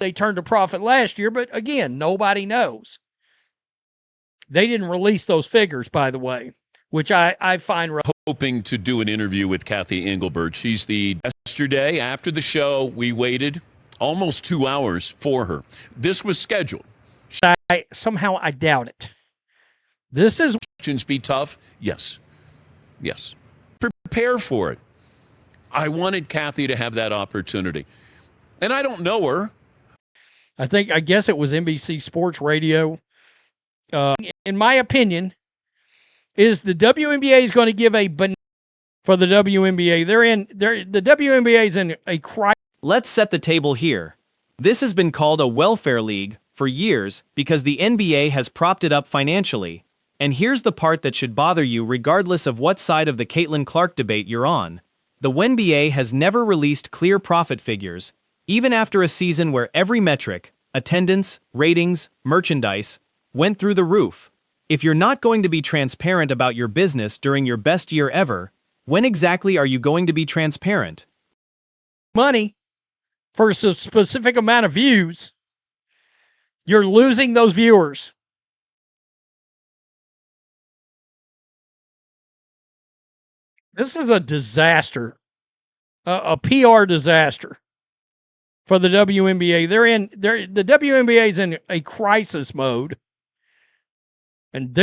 They turned a profit last year, but again, nobody knows. They didn't release those figures, by the way, which I find... Hoping to do an interview with Cathy Engelbert. She's the... Yesterday, after the show, we waited almost 2 hours for her. This was scheduled. Somehow I doubt it. This is... Questions be tough? Yes. Yes. Prepare for it. I wanted Cathy to have that opportunity. And I don't know her. I guess it was NBC Sports Radio. In my opinion, is the WNBA is going to give a banana for the WNBA. The WNBA is in a crisis. Let's set the table here. This has been called a welfare league for years because the NBA has propped it up financially. And here's the part that should bother you regardless of what side of the Caitlin Clark debate you're on. The WNBA has never released clear profit figures, even after a season where every metric, attendance, ratings, merchandise, went through the roof. If you're not going to be transparent about your business during your best year ever, when exactly are you going to be transparent? Money for a specific amount of views, you're losing those viewers. This is a disaster, a PR disaster for the WNBA. The WNBA is in a crisis mode, and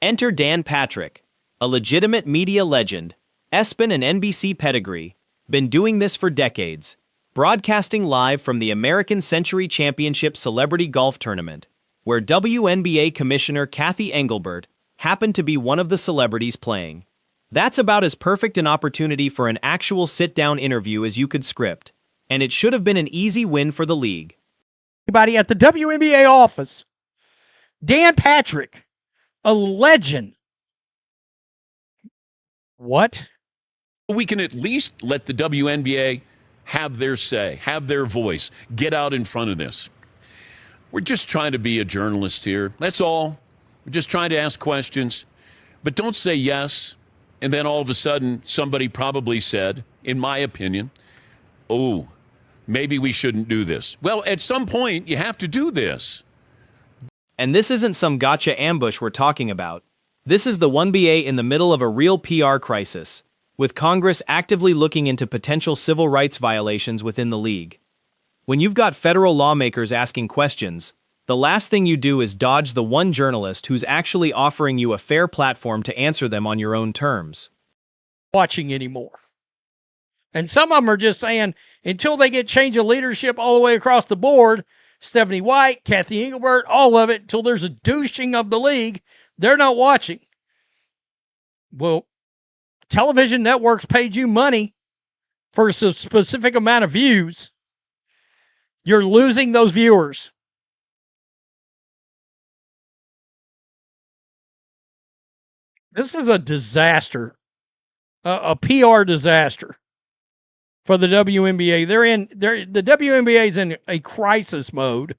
Enter Dan Patrick, a legitimate media legend, ESPN and NBC pedigree, been doing this for decades, broadcasting live from the American Century Championship Celebrity Golf Tournament, where WNBA Commissioner Cathy Engelbert happened to be one of the celebrities playing. That's about as perfect an opportunity for an actual sit-down interview as you could script, and it should have been an easy win for the league. Anybody at the WNBA office, Dan Patrick, a legend. What? We can at least let the WNBA have their say, have their voice, get out in front of this. We're just trying to be a journalist here. That's all. We're just trying to ask questions. But don't say yes, and then all of a sudden somebody probably said, in my opinion, oh, maybe we shouldn't do this. Well, at some point, you have to do this. And this isn't some gotcha ambush we're talking about. This is the WNBA in the middle of a real PR crisis, with Congress actively looking into potential civil rights violations within the league. When you've got federal lawmakers asking questions, the last thing you do is dodge the one journalist who's actually offering you a fair platform to answer them on your own terms. Watching anymore. And some of them are just saying, until they get change of leadership all the way across the board, Stephanie White, Cathy Engelbert, all of it, until there's a douching of the league, they're not watching. Well, television networks paid you money for a specific amount of views. You're losing those viewers. This is a disaster, a PR disaster for the WNBA. The WNBA is in a crisis mode.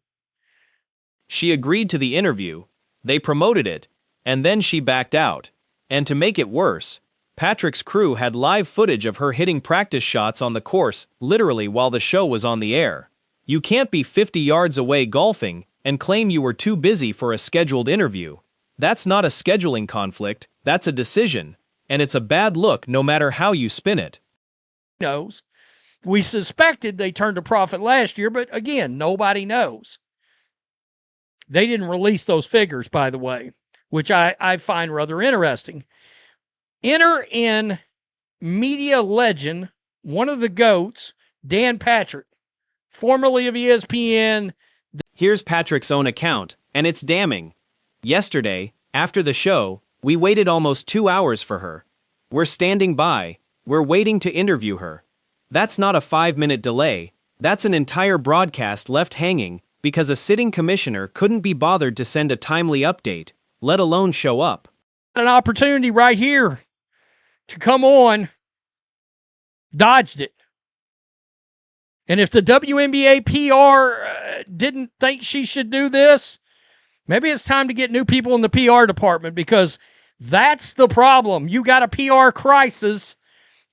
She agreed to the interview, they promoted it, and then she backed out. And to make it worse, Patrick's crew had live footage of her hitting practice shots on the course literally while the show was on the air. You can't be 50 yards away golfing and claim you were too busy for a scheduled interview. That's not a scheduling conflict, that's a decision, and it's a bad look no matter how you spin it. Knows. We suspected they turned a profit last year, but again, nobody knows. They didn't release those figures, by the way, which I find rather interesting. Enter in media legend, one of the GOATs, Dan Patrick, formerly of ESPN. Here's Patrick's own account, and it's damning. Yesterday, after the show, we waited almost 2 hours for her. We're standing by, we're waiting to interview her. That's not a 5-minute delay, that's an entire broadcast left hanging because a sitting commissioner couldn't be bothered to send a timely update, let alone show up. An opportunity right here to come on, dodged it. And if the WNBA PR didn't think she should do this, maybe it's time to get new people in the PR department, because that's the problem. You got a PR crisis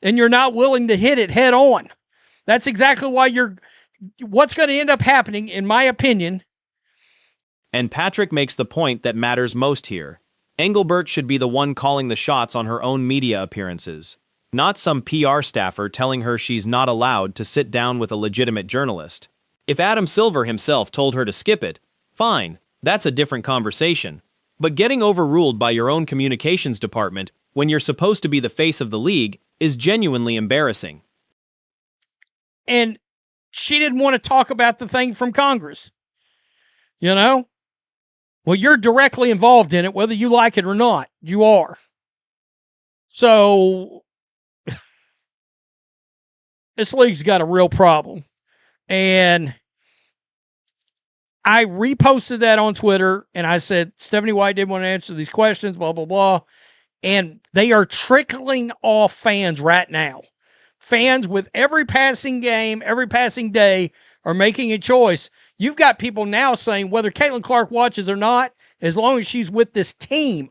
and you're not willing to hit it head on. That's exactly why you're what's going to end up happening, in my opinion. And Patrick makes the point that matters most here. Engelbert should be the one calling the shots on her own media appearances, not some PR staffer telling her she's not allowed to sit down with a legitimate journalist. If Adam Silver himself told her to skip it, fine, that's a different conversation. But getting overruled by your own communications department when you're supposed to be the face of the league is genuinely embarrassing. And she didn't want to talk about the thing from Congress. You know? Well, you're directly involved in it, whether you like it or not. You are. So, this league's got a real problem. And I reposted that on Twitter, and I said, Stephanie White didn't want to answer these questions, blah, blah, blah. And they are trickling off fans right now. Fans with every passing game, every passing day are making a choice. You've got people now saying whether Caitlin Clark watches or not, as long as she's with this team,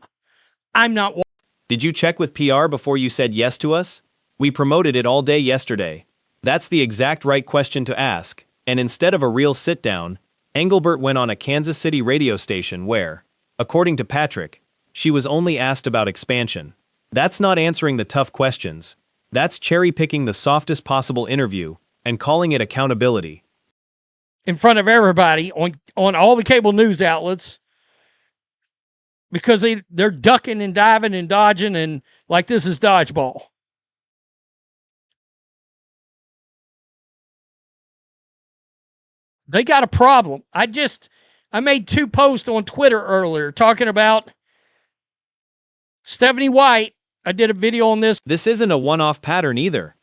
I'm not watching. Did you check with PR before you said yes to us? We promoted it all day yesterday. That's the exact right question to ask. And instead of a real sit-down, Engelbert went on a Kansas City radio station where, according to Patrick, she was only asked about expansion. That's not answering the tough questions. That's cherry-picking the softest possible interview and calling it accountability. In front of everybody on all the cable news outlets, because they're ducking and diving and dodging and like this is dodgeball. They got a problem. I made 2 posts on Twitter earlier talking about Stephanie White. I did a video on this. This isn't a one-off pattern either.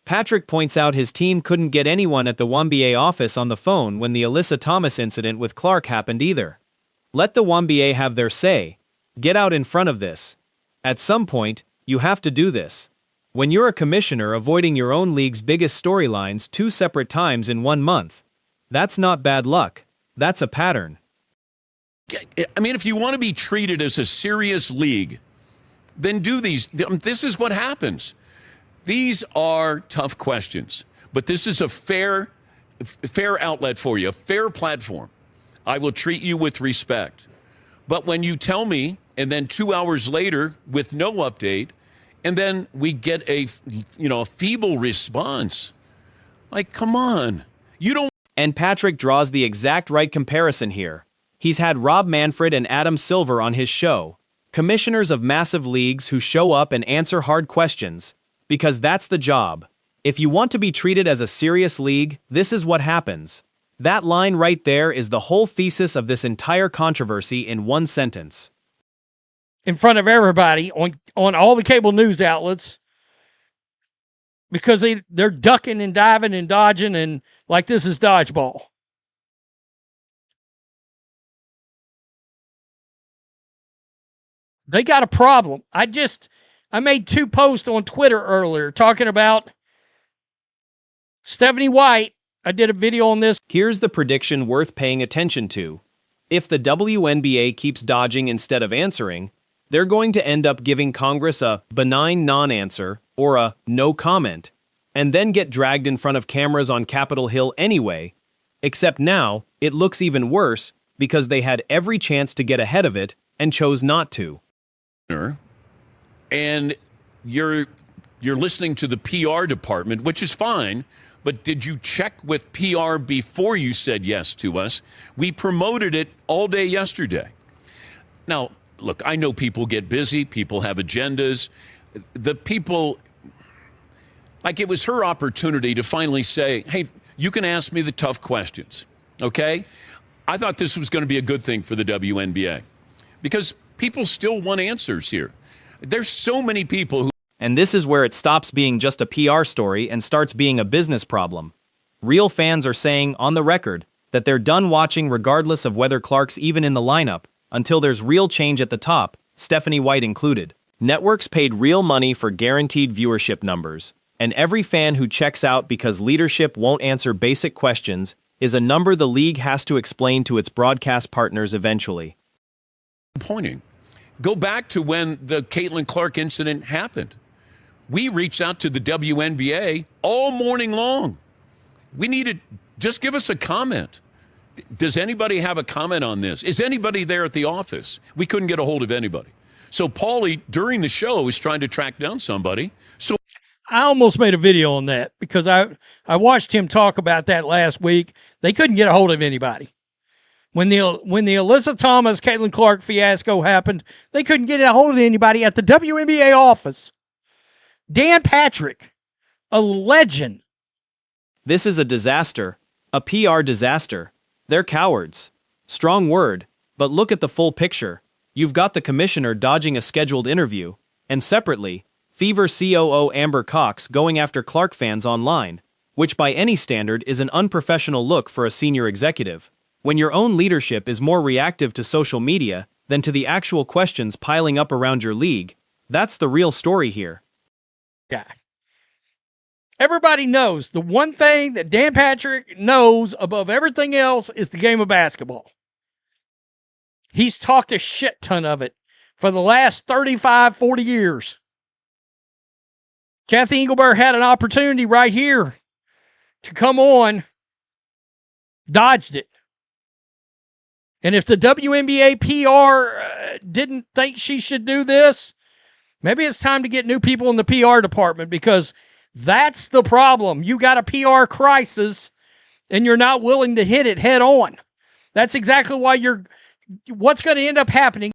Patrick points out his team couldn't get anyone at the WNBA office on the phone when the Alyssa Thomas incident with Clark happened either. Let the WNBA have their say. Get out in front of this. At some point, you have to do this. When you're a commissioner avoiding your own league's biggest storylines 2 separate times in 1 month, that's not bad luck. That's a pattern. I mean, if you want to be treated as a serious league, then do these. This is what happens. These are tough questions, but this is a fair outlet for you, a fair platform. I will treat you with respect. But when you tell me, and then 2 hours later with no update, and then we get a feeble response, like, come on, you don't. And Patrick draws the exact right comparison here. He's had Rob Manfred and Adam Silver on his show, commissioners of massive leagues who show up and answer hard questions, because that's the job. If you want to be treated as a serious league, this is what happens. That line right there is the whole thesis of this entire controversy in one sentence. In front of everybody on all the cable news outlets, because they're ducking and diving and dodging and like this is dodgeball. They got a problem. I made 2 posts on Twitter earlier talking about Stephanie White. I did a video on this. Here's the prediction worth paying attention to. If the WNBA keeps dodging instead of answering, they're going to end up giving Congress a benign non-answer or a no comment, and then get dragged in front of cameras on Capitol Hill anyway, except now it looks even worse because they had every chance to get ahead of it and chose not to. And you're listening to the PR department, which is fine, but did you check with PR before you said yes to us? We promoted it all day yesterday. Now, look, I know people get busy, people have agendas. The people, like it was her opportunity to finally say, hey, you can ask me the tough questions, okay? I thought this was going to be a good thing for the WNBA because people still want answers here. There's so many people who... And this is where it stops being just a PR story and starts being a business problem. Real fans are saying, on the record, that they're done watching regardless of whether Clark's even in the lineup, until there's real change at the top, Stephanie White included. Networks paid real money for guaranteed viewership numbers, and every fan who checks out because leadership won't answer basic questions is a number the league has to explain to its broadcast partners eventually. Pointing. Go back to when the Caitlin Clark incident happened. We reached out to the WNBA all morning long. We needed Just give us a comment. Does anybody have a comment on this? Is anybody there at the office? We couldn't get a hold of anybody. So Paulie, during the show, was trying to track down somebody. So I almost made a video on that because I watched him talk about that last week. They couldn't get a hold of anybody. When the Alyssa Thomas, Caitlin Clark fiasco happened, they couldn't get a hold of anybody at the WNBA office. Dan Patrick, a legend. This is a disaster, a PR disaster. They're cowards. Strong word, but look at the full picture. You've got the commissioner dodging a scheduled interview, and separately, Fever COO Amber Cox going after Clark fans online, which by any standard is an unprofessional look for a senior executive. When your own leadership is more reactive to social media than to the actual questions piling up around your league, that's the real story here. Guy. Everybody knows the one thing that Dan Patrick knows above everything else is the game of basketball. He's talked a shit ton of it for the last 35, 40 years. Cathy Engelbert had an opportunity right here to come on, dodged it. And if the WNBA PR didn't think she should do this, maybe it's time to get new people in the PR department, because that's the problem. You got a PR crisis and you're not willing to hit it head on. That's exactly why what's going to end up happening